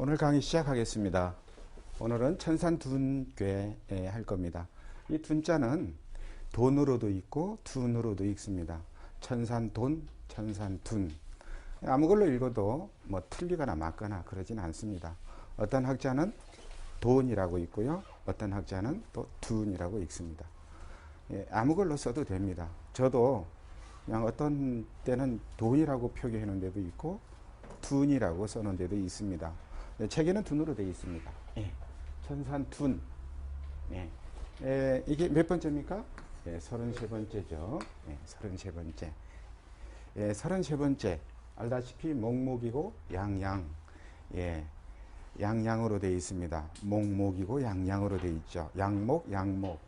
오늘 강의 시작하겠습니다. 오늘은 천산둔괴 할 겁니다. 이 둔자는 돈으로도 있고 둔으로도 읽습니다. 천산돈, 천산둔. 아무 걸로 읽어도 뭐 틀리거나 맞거나 그러진 않습니다. 어떤 학자는 돈이라고 읽고요. 어떤 학자는 또 둔이라고 읽습니다. 아무 걸로 써도 됩니다. 저도 그냥 어떤 때는 돈이라고 표기하는 데도 있고 둔이라고 써놓은 데도 있습니다. 책에는 둔으로 되어 있습니다. 천산둔. 이게 몇 번째입니까? 33번째죠. 33번째. 33번째. 알다시피 목목이고 양양. 양양으로 되어 있습니다. 목목이고 양양으로 되어 있죠. 양목, 양목.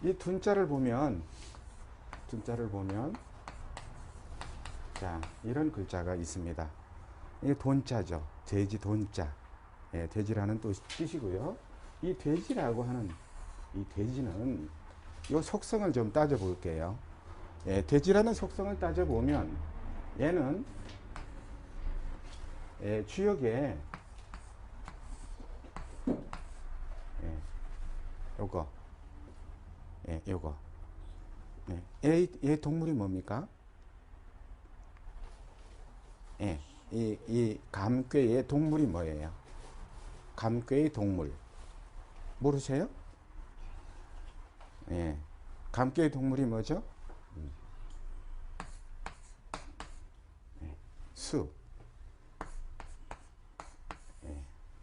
이 둔자를 보면, 자, 이런 글자가 있습니다. 이게 돈자죠. 돼지 돈자. 돼지라는 뜻이고요. 이 돼지라고 하는 이 돼지는 이 속성을 좀 따져볼게요. 돼지라는 속성을 따져보면 얘는 주역에 요거 얘 동물이 뭡니까? 이 감꾀의 동물이 뭐예요? 감꾀의 동물 모르세요? 감꾀의 동물이 뭐죠? 수,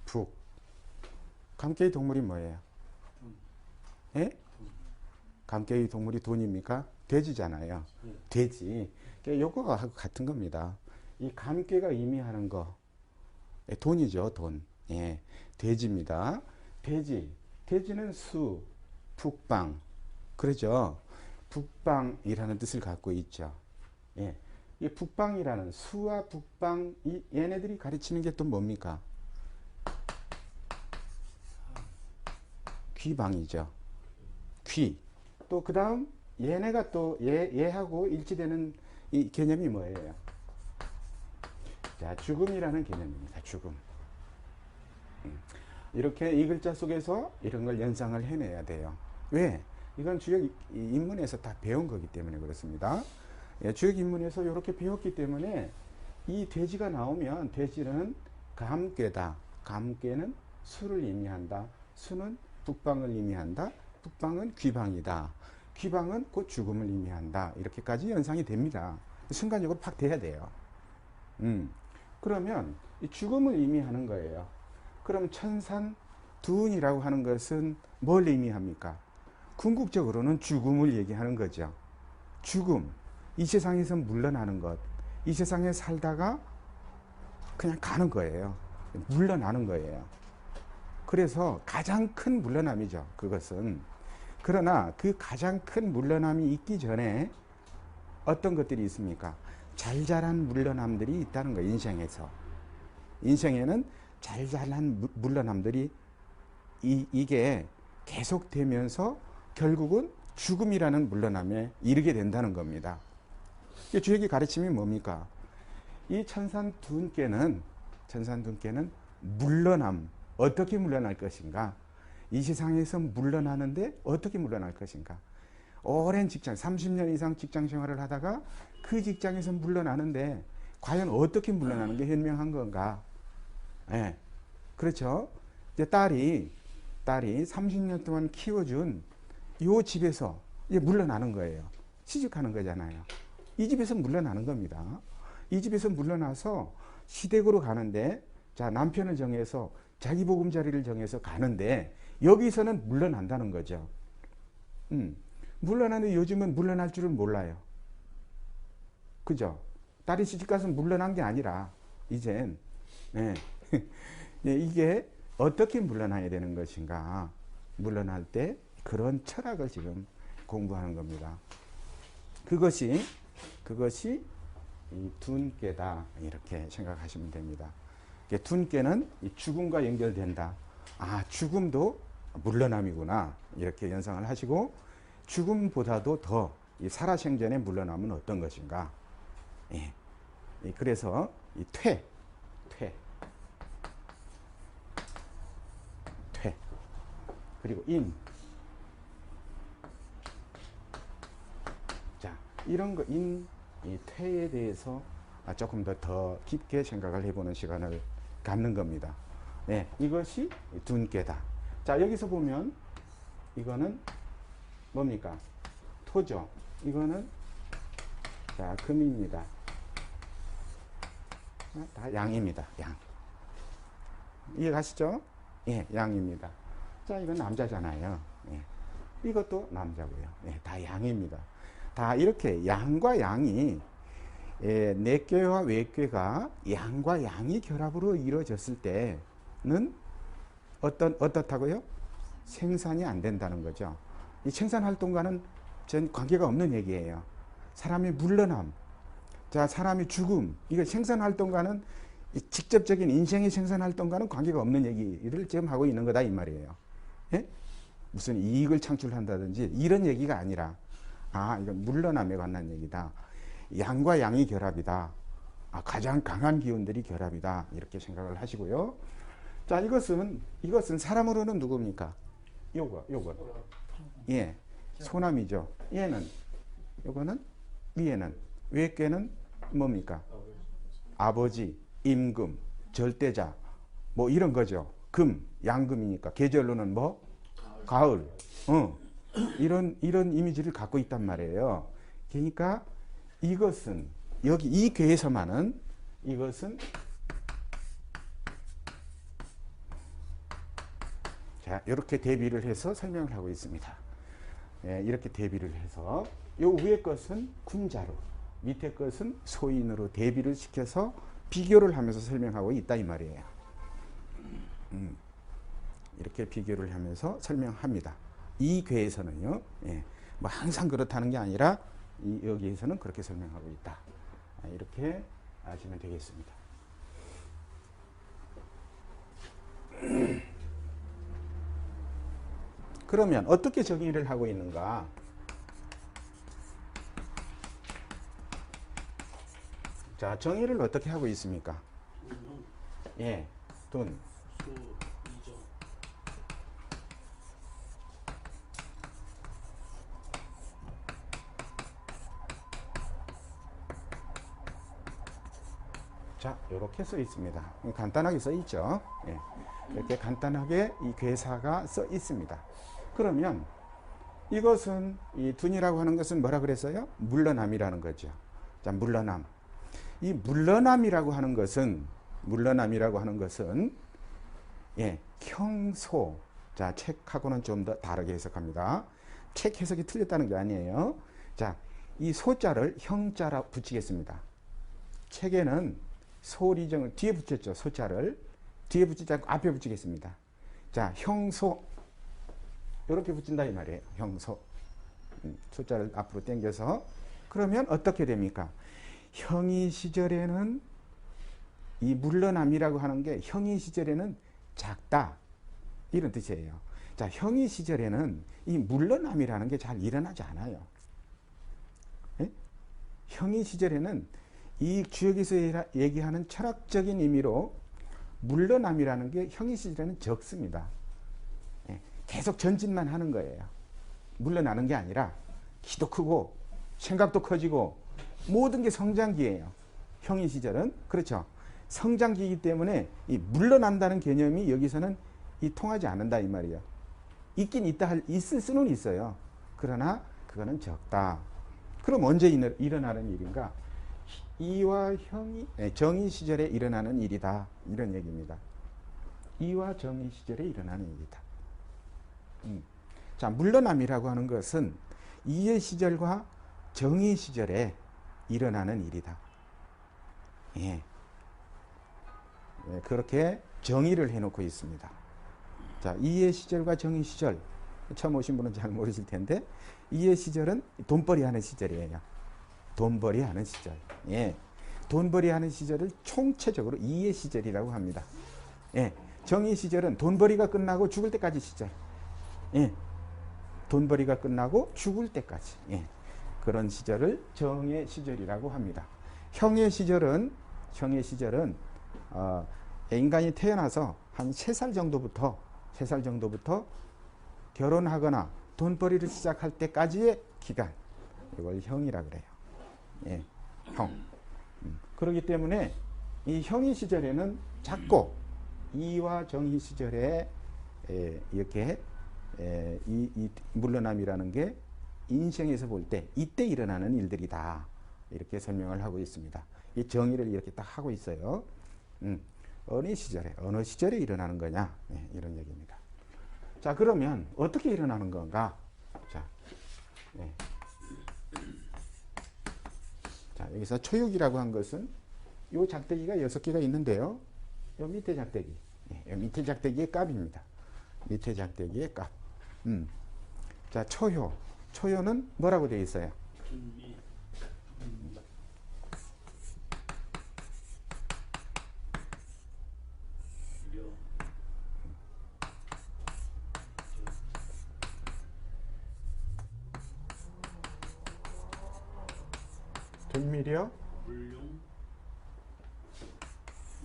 북. 감꾀의 동물이 뭐예요? 감꾀의 동물이 돈입니까? 돼지잖아요. 돼지. 요거가 같은 겁니다. 이 감꾀가 의미하는 거 돈이죠. 돈. 돼지입니다. 돼지는 수, 북방. 그러죠. 북방이라는 뜻을 갖고 있죠. 이 북방이라는 수와 북방, 얘네들이 가르치는 게 또 뭡니까? 귀방이죠. 귀. 또 그 다음 얘네가 또 얘하고 일치되는 이 개념이 뭐예요? 자, 죽음이라는 개념입니다. 죽음. 이렇게 이 글자 속에서 이런 걸 연상을 해내야 돼요. 왜? 이건 주역 인문에서 다 배운 거기 때문에 그렇습니다. 주역 인문에서 이렇게 배웠기 때문에 이 돼지가 나오면 돼지는 감꾀다. 감꾀는 수를 의미한다. 수는 북방을 의미한다. 북방은 귀방이다. 귀방은 곧 죽음을 의미한다. 이렇게까지 연상이 됩니다. 순간적으로 팍 돼야 돼요. 그러면 이 죽음을 의미하는 거예요. 그럼 천산둔이라고 하는 것은 뭘 의미합니까? 궁극적으로는 죽음을 얘기하는 거죠. 죽음. 이 세상에서 물러나는 것. 이 세상에 살다가 그냥 가는 거예요. 물러나는 거예요. 그래서 가장 큰 물러남이죠. 그것은. 그러나 그 가장 큰 물러남이 있기 전에 어떤 것들이 있습니까? 잘잘한 물러남들이 있다는 거예요. 인생에서. 인생에는 잘잘한 물러남들이 이게 계속되면서 결국은 죽음이라는 물러남에 이르게 된다는 겁니다. 주역의 가르침이 뭡니까? 이 천산둔께는 물러남, 어떻게 물러날 것인가? 이 세상에서 물러나는데 어떻게 물러날 것인가? 오랜 직장, 30년 이상 직장 생활을 하다가 그 직장에서 물러나는데 과연 어떻게 물러나는 게 현명한 건가? 그렇죠. 이제 딸이 30년 동안 키워준 요 집에서 이제 물러나는 거예요. 시집가는 거잖아요. 이 집에서 물러나는 겁니다. 이 집에서 물러나서 시댁으로 가는데, 자, 남편을 정해서 자기 보금자리를 정해서 가는데 여기서는 물러난다는 거죠. 물러나는데 요즘은 물러날 줄은 몰라요. 그죠? 딸이 시집가서 물러난 게 아니라 이젠 이게 어떻게 물러나야 되는 것인가? 물러날 때 그런 철학을 지금 공부하는 겁니다. 그것이 이 둔께다. 이렇게 생각하시면 됩니다. 둔께는 이 죽음과 연결된다. 아, 죽음도 물러남이구나. 이렇게 연상을 하시고, 죽음보다도 더 이 살아생전의 물러남은 어떤 것인가. 그래서 이 퇴. 그리고 인. 자, 이런 거, 인, 이 퇴에 대해서 조금 더 깊게 생각을 해보는 시간을 갖는 겁니다. 네, 이것이 둔께다. 자, 여기서 보면 이거는 뭡니까? 토죠. 이거는 자, 금입니다. 다 양입니다. 양. 이해가시죠? 예, 양입니다. 자, 이건 남자잖아요. 예. 이것도 남자고요. 예, 다 양입니다. 다 이렇게 양과 양이 내꾀와 외꾀가 양과 양이 결합으로 이루어졌을 때는 어떻다고요? 생산이 안 된다는 거죠. 이 생산 활동과는 전 관계가 없는 얘기예요. 사람의 물러남, 자, 사람의 죽음, 이거 생산 활동과는 직접적인 인생의 생산 활동과는 관계가 없는 얘기를 지금 하고 있는 거다 이 말이에요. 예? 무슨 이익을 창출한다든지 이런 얘기가 아니라 이건 물러남에 관한 얘기다. 양과 양이 결합이다. 가장 강한 기운들이 결합이다. 이렇게 생각을 하시고요. 자, 이것은 사람으로는 누굽니까? 요거. 예. 소남이죠. 얘는, 요거는, 위에는, 외께는 뭡니까? 아버지, 임금, 절대자, 뭐 이런 거죠. 금, 양금이니까. 계절로는 뭐? 가을. 이런 이미지를 갖고 있단 말이에요. 그러니까 이것은, 여기 이 괴에서만은 이것은 자, 이렇게 대비를 해서 설명을 하고 있습니다. 예, 이렇게 대비를 해서 요 위에 것은 군자로, 밑에 것은 소인으로 대비를 시켜서 비교를 하면서 설명하고 있다 이 말이에요. 이렇게 비교를 하면서 설명합니다. 이 괴에서는요. 예, 뭐 항상 그렇다는 게 아니라 여기에서는 그렇게 설명하고 있다. 이렇게 아시면 되겠습니다. 그러면 어떻게 정의를 하고 있는가? 자, 정의를 어떻게 하고 있습니까? 예, 돈. 자, 이렇게 써 있습니다. 간단하게 써 있죠. 예, 이렇게 간단하게 이 괴사가 써 있습니다. 그러면 이것은 이 둔이라고 하는 것은 뭐라 그랬어요? 물러남이라는 거죠. 자, 물러남. 이 물러남이라고 하는 것은 예, 형소. 자, 책하고는 좀 더 다르게 해석합니다. 책 해석이 틀렸다는 게 아니에요. 자, 이 소자를 형자라 붙이겠습니다. 책에는 소리정을 뒤에 붙였죠. 소자를 뒤에 붙이지 않고 앞에 붙이겠습니다. 자, 형소 이렇게 붙인다 이 말이에요. 형소. 소자를 앞으로 당겨서 그러면 어떻게 됩니까? 형이 시절에는 이 물러남이라고 하는 게 형이 시절에는 작다 이런 뜻이에요. 자, 형이 시절에는 이 물러남이라는 게 잘 일어나지 않아요. 예? 형이 시절에는 이 주역에서 얘기하는 철학적인 의미로 물러남이라는 게 형이 시절에는 적습니다. 예, 계속 전진만 하는 거예요. 물러나는 게 아니라 키도 크고 생각도 커지고 모든 게 성장기예요. 형이 시절은. 그렇죠. 성장기이기 때문에 이 물러난다는 개념이 여기서는 이 통하지 않는다 이 말이에요. 있긴 있을 수는 있어요. 그러나 그거는 적다. 그럼 언제 일어나는 일인가? 이와 형이 정의 시절에 일어나는 일이다. 이런 얘기입니다. 이와 정의 시절에 일어나는 일이다. 자, 물러남이라고 하는 것은 이의 시절과 정의 시절에 일어나는 일이다. 예. 예, 그렇게 정의를 해놓고 있습니다. 자, 이의 시절과 정의 시절. 처음 오신 분은 잘 모르실 텐데, 이의 시절은 돈벌이 하는 시절이에요. 돈벌이 하는 시절. 예. 돈벌이 하는 시절을 총체적으로 이의 시절이라고 합니다. 예. 정의 시절은 돈벌이가 끝나고 죽을 때까지 시절. 예. 돈벌이가 끝나고 죽을 때까지. 예. 그런 시절을 정의 시절이라고 합니다. 형의 시절은 인간이 태어나서 한 3살 정도부터 결혼하거나 돈벌이를 시작할 때까지의 기간, 이걸 형이라 그래요. 예, 형. 그렇기 때문에 이 형이 시절에는 작고 이와 정희 시절에 이렇게 이 물러남이라는 게 인생에서 볼 때 이때 일어나는 일들이다, 이렇게 설명을 하고 있습니다. 이 정의를 이렇게 딱 하고 있어요. 어느 시절에 일어나는 거냐, 이런 얘기입니다. 자, 그러면 어떻게 일어나는 건가? 자, 자, 여기서 초육이라고 한 것은 요 작대기가 6개가 있는데요. 요 밑에 작대기, 요 밑에 작대기의 값입니다. 밑에 작대기의 값. 자, 초효는 뭐라고 되어 있어요? 들미려, 물용,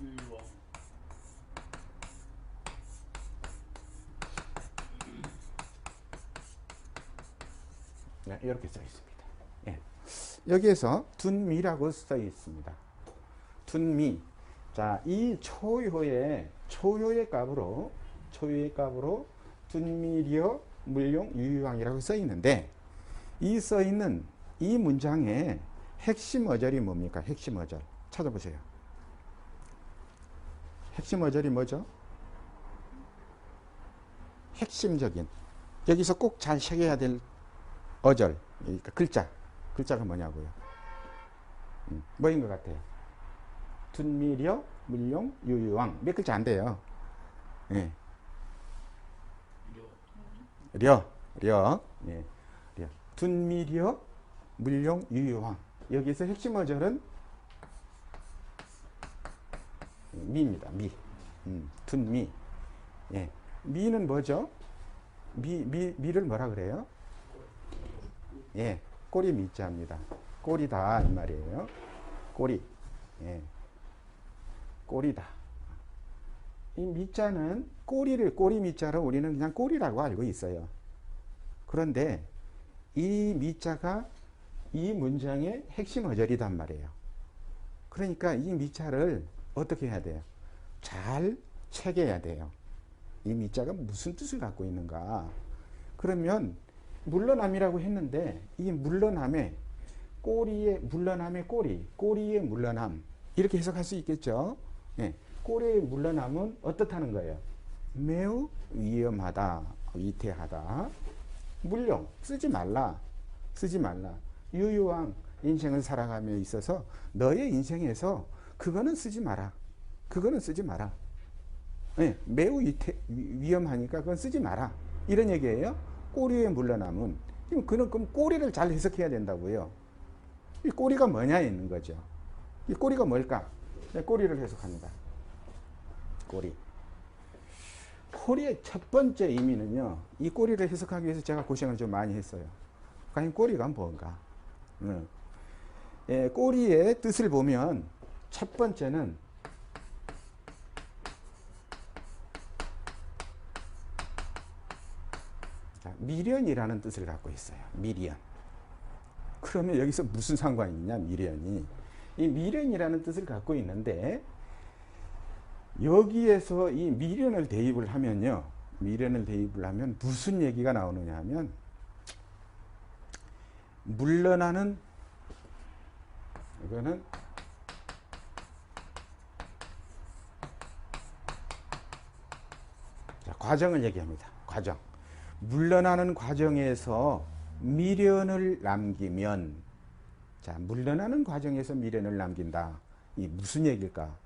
유유왕. 네, 이렇게 써 있습니다. 예. 여기에서 둔미라고 써 있습니다. 둔미. 자, 이 초효의 값으로 둔미려, 물용, 유유왕이라고 써 있는데, 이 써 있는 이 문장의 핵심 어절이 뭡니까? 핵심 어절. 찾아보세요. 핵심 어절이 뭐죠? 핵심적인. 여기서 꼭 잘 새겨야 될 어절. 그러니까 글자가 뭐냐고요? 뭐인 것 같아요? 둔미려, 물용, 유유왕. 몇 글자 안 돼요. 예. 려. 예. 려. 둔미려, 물용, 유유왕. 여기서 핵심 어절은 미입니다. 미. 둔미. 예. 미는 뭐죠? 미를 뭐라 그래요? 예. 꼬리 미자입니다. 꼬리다, 이 말이에요. 꼬리. 예. 꼬리다. 이 미자는 꼬리 미자로 우리는 그냥 꼬리라고 알고 있어요. 그런데 이 미자가 이 문장의 핵심 어절이단 말이에요. 그러니까 이 미자를 어떻게 해야 돼요? 잘 새겨야 돼요. 이 미자가 무슨 뜻을 갖고 있는가? 그러면 물러남이라고 했는데 이 물러남의 꼬리의 물러남, 이렇게 해석할 수 있겠죠. 예. 꼬리의 물러남은 어떻다는 거예요? 매우 위험하다, 위태하다. 물용, 쓰지 말라. 유유왕, 인생을 살아감에 있어서 너의 인생에서 그거는 쓰지 마라. 예, 매우 위험하니까 그건 쓰지 마라, 이런 얘기예요. 꼬리의 물러남은. 그럼 꼬리를 잘 해석해야 된다고요. 이 꼬리가 뭐냐 있는 거죠. 이 꼬리가 뭘까? 네, 꼬리를 해석합니다. 꼬리의 첫 번째 의미는요, 이 꼬리를 해석하기 위해서 제가 고생을 좀 많이 했어요. 과연 꼬리가 뭔가? 예, 꼬리의 뜻을 보면 첫 번째는 미련이라는 뜻을 갖고 있어요. 미련. 그러면 여기서 무슨 상관이 있냐, 미련이. 이 미련이라는 뜻을 갖고 있는데, 여기에서 이 미련을 대입을 하면 무슨 얘기가 나오느냐 하면, 물러나는, 이거는 과정을 얘기합니다. 과정. 물러나는 과정에서 미련을 남기면, 자, 물러나는 과정에서 미련을 남긴다. 이 무슨 얘기일까?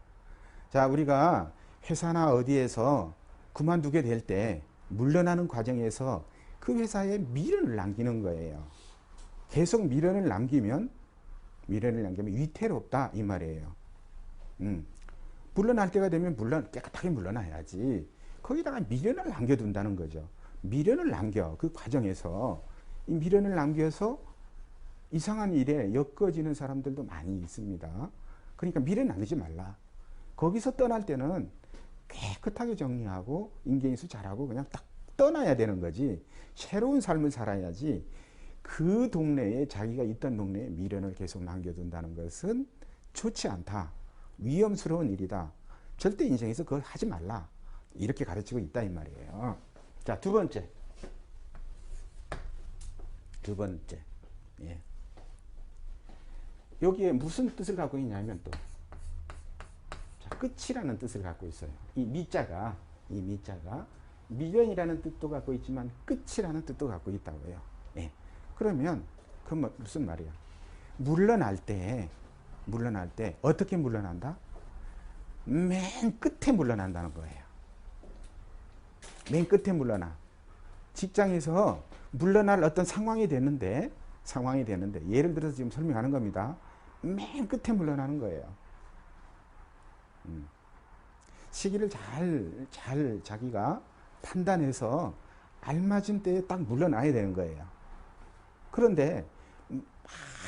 자, 우리가 회사나 어디에서 그만두게 될 때 물러나는 과정에서 그 회사에 미련을 남기는 거예요. 계속 미련을 남기면 위태롭다, 이 말이에요. 물러날 때가 되면 깨끗하게 물러나야지. 거기다가 미련을 남겨둔다는 거죠. 미련을 남겨. 그 과정에서 이 미련을 남겨서 이상한 일에 엮어지는 사람들도 많이 있습니다. 그러니까 미련 남기지 말라. 거기서 떠날 때는 깨끗하게 정리하고 인계인수 잘하고 그냥 딱 떠나야 되는 거지. 새로운 삶을 살아야지. 그 동네에 자기가 있던 동네에 미련을 계속 남겨둔다는 것은 좋지 않다. 위험스러운 일이다. 절대 인생에서 그걸 하지 말라. 이렇게 가르치고 있다 이 말이에요. 자, 두 번째. 예. 여기에 무슨 뜻을 갖고 있냐면 또 자, 끝이라는 뜻을 갖고 있어요. 이 미자가 미련이라는 뜻도 갖고 있지만 끝이라는 뜻도 갖고 있다고요. 예. 그러면 그 무슨 말이야? 물러날 때 어떻게 물러난다? 맨 끝에 물러난다는 거예요. 맨 끝에 물러나. 직장에서 물러날 어떤 상황이 되는데 예를 들어서 지금 설명하는 겁니다. 맨 끝에 물러나는 거예요. 시기를 잘 자기가 판단해서 알맞은 때에 딱 물러나야 되는 거예요. 그런데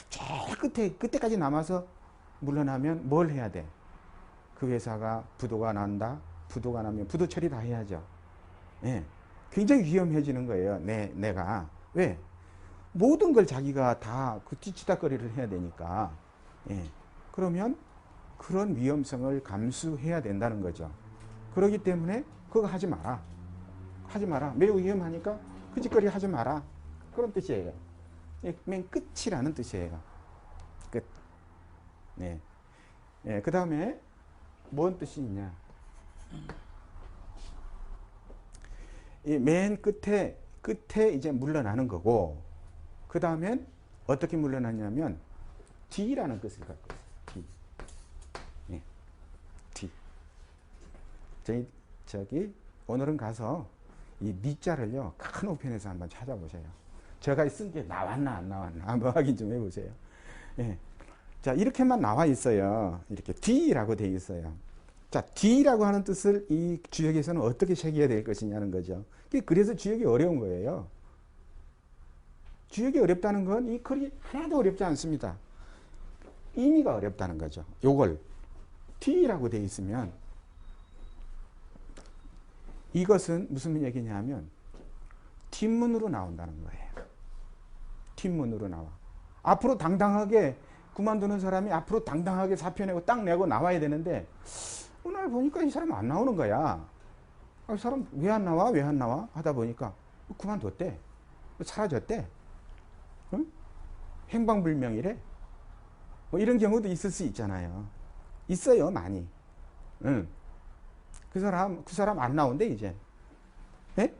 제일 끝에까지 남아서 물러나면 뭘 해야 돼? 그 회사가 부도가 난다. 부도가 나면 부도 처리 다 해야죠. 예. 굉장히 위험해지는 거예요. 내가. 왜? 모든 걸 자기가 다 그 뒤치다거리를 해야 되니까. 예. 그러면 그런 위험성을 감수해야 된다는 거죠. 그렇기 때문에 그거 하지 마라. 매우 위험하니까 그 짓거리 하지 마라. 그런 뜻이에요. 예, 맨 끝이라는 뜻이에요. 끝. 네. 예, 그 다음에 뭔 뜻이 있냐? 이 맨 끝에 이제 물러나는 거고, 그 다음엔 어떻게 물러나냐면 D라는 뜻을 갖고 있어요. D. 예. D. 저기 오늘은 가서 이 미자를요 큰 우편에서 한번 찾아보세요. 제가 쓴 게 나왔나 안 나왔나 한번 확인 좀 해보세요. 예. 자, 이렇게만 나와 있어요. 이렇게 D라고 되어 있어요. 자, D라고 하는 뜻을 이 주역에서는 어떻게 새겨야 될 것이냐는 거죠. 그래서 주역이 어려운 거예요. 주역이 어렵다는 건 이 글이 하나도 어렵지 않습니다. 의미가 어렵다는 거죠. 요걸 D라고 되어 있으면 이것은 무슨 얘기냐면 뒷문으로 나온다는 거예요. 뒷문으로 나와. 앞으로 당당하게 그만두는 사람이 앞으로 당당하게 사표 내고 딱 내고 나와야 되는데 오늘 보니까 이 사람 안 나오는 거야. 이 사람 왜 안 나와 하다 보니까 그만뒀대. 사라졌대. 응? 행방불명이래. 뭐 이런 경우도 있을 수 있잖아요. 있어요, 많이. 응. 그 사람 안 나온대 이제. 예?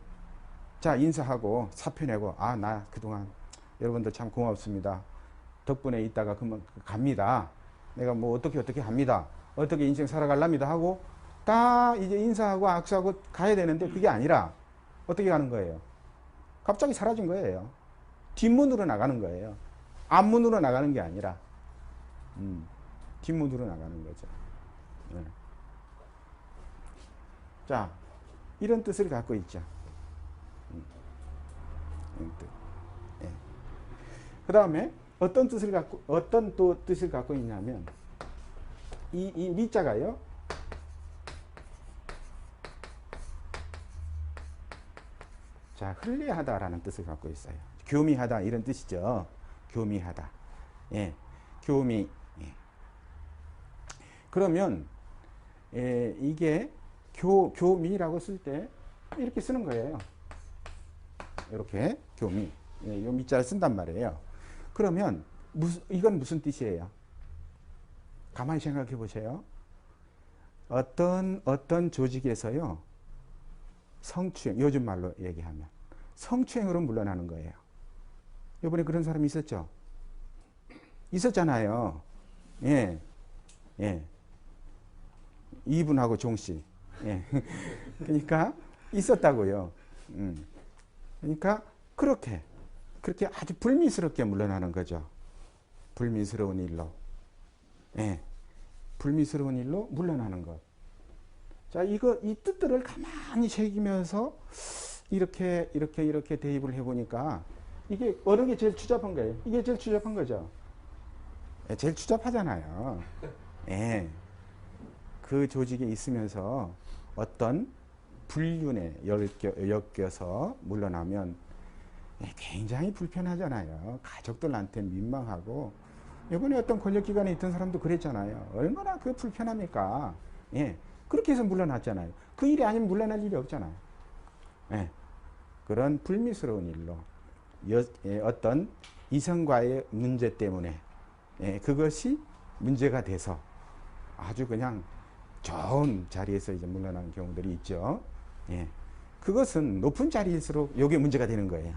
자, 인사하고 사표 내고 나 그동안 여러분들 참 고맙습니다. 덕분에 있다가 그만 갑니다. 내가 뭐 어떻게 합니다. 어떻게 인생 살아갈랍니다 하고 다 이제 인사하고 악수하고 가야 되는데 그게 아니라 어떻게 가는 거예요? 갑자기 사라진 거예요. 뒷문으로 나가는 거예요. 앞문으로 나가는 게 아니라 뒷문으로 나가는 거죠. 네. 자, 이런 뜻을 갖고 있죠. 네. 그 다음에 어떤 또 뜻을 갖고 있냐면 이 미자가요. 자, 흘레하다라는 뜻을 갖고 있어요. 교미하다 이런 뜻이죠. 교미하다. 예. 교미. 예. 그러면 이게 교미라고 쓸 때 이렇게 쓰는 거예요. 이렇게 교미. 예, 요 미자를 쓴단 말이에요. 그러면 이건 무슨 뜻이에요? 가만히 생각해 보세요. 어떤 조직에서요. 성추행, 요즘 말로 얘기하면 성추행으로 물러나는 거예요. 이번에 그런 사람이 있었죠? 있었잖아요. 예. 예. 이분하고 종씨. 예. 그러니까 있었다고요. 그러니까 그렇게 아주 불미스럽게 물러나는 거죠. 불미스러운 일로. 예. 불미스러운 일로 물러나는 것. 자, 이 뜻들을 가만히 새기면서 이렇게 대입을 해보니까 이게 어느 게 제일 추잡한 거예요? 이게 제일 추잡한 거죠. 예, 제일 추잡하잖아요. 예. 그 조직에 있으면서 어떤 불륜에 엮여서 물러나면 굉장히 불편하잖아요. 가족들한테 민망하고, 이번에 어떤 권력기관에 있던 사람도 그랬잖아요. 얼마나 그 불편합니까? 예. 그렇게 해서 물러났잖아요. 그 일이 아니면 물러날 일이 없잖아요. 예. 그런 불미스러운 일로 어떤 이성과의 문제 때문에 그것이 문제가 돼서 아주 그냥 좋은 자리에서 이제 물러나는 경우들이 있죠. 예. 그것은 높은 자리일수록 이게 문제가 되는 거예요.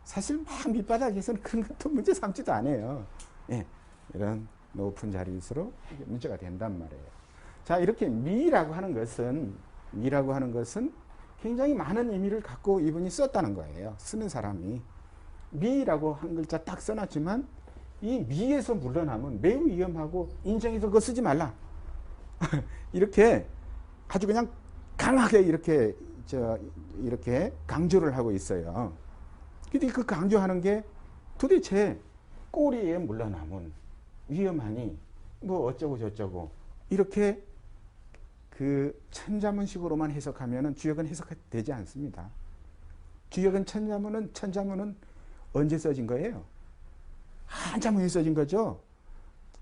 사실 막 밑바닥에서는 그런 것도 문제 삼지도 않아요. 예. 이런 높은 자리일수록 이게 문제가 된단 말이에요. 자, 이렇게 미라고 하는 것은 굉장히 많은 의미를 갖고 이분이 썼다는 거예요. 쓰는 사람이. 미라고 한 글자 딱 써놨지만 이 미에서 물러나면 매우 위험하고 인정해서 그거 쓰지 말라. 이렇게 아주 그냥 강하게 이렇게 강조를 하고 있어요. 근데 그 강조하는 게 도대체 꼬리에 물러나면 위험하니 뭐 어쩌고 저쩌고 이렇게 그 천자문식으로만 해석하면은 주역은 해석되지 않습니다. 주역은 천자문은 언제 써진 거예요? 한자문에 써진 거죠.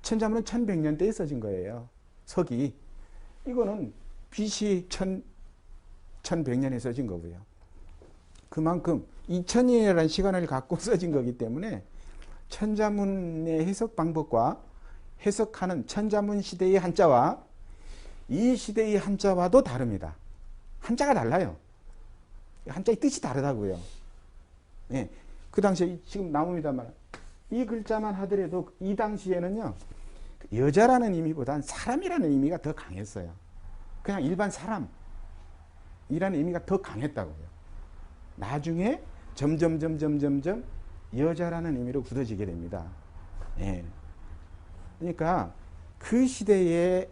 천자문은 1100년대에 써진 거예요. 서기. 이거는 BC 1100년에 써진 거고요. 그만큼 2000년이라는 시간을 갖고 써진 거기 때문에 천자문의 해석 방법과 해석하는 천자문 시대의 한자와 이 시대의 한자와도 다릅니다. 한자가 달라요. 한자의 뜻이 다르다고요. 예. 그 당시에 지금 나옵니다만 이 글자만 하더라도 이 당시에는요, 여자라는 의미보다는 사람이라는 의미가 더 강했어요. 그냥 일반 사람이라는 의미가 더 강했다고요. 나중에 점점 여자라는 의미로 굳어지게 됩니다. 예. 그러니까 그 시대에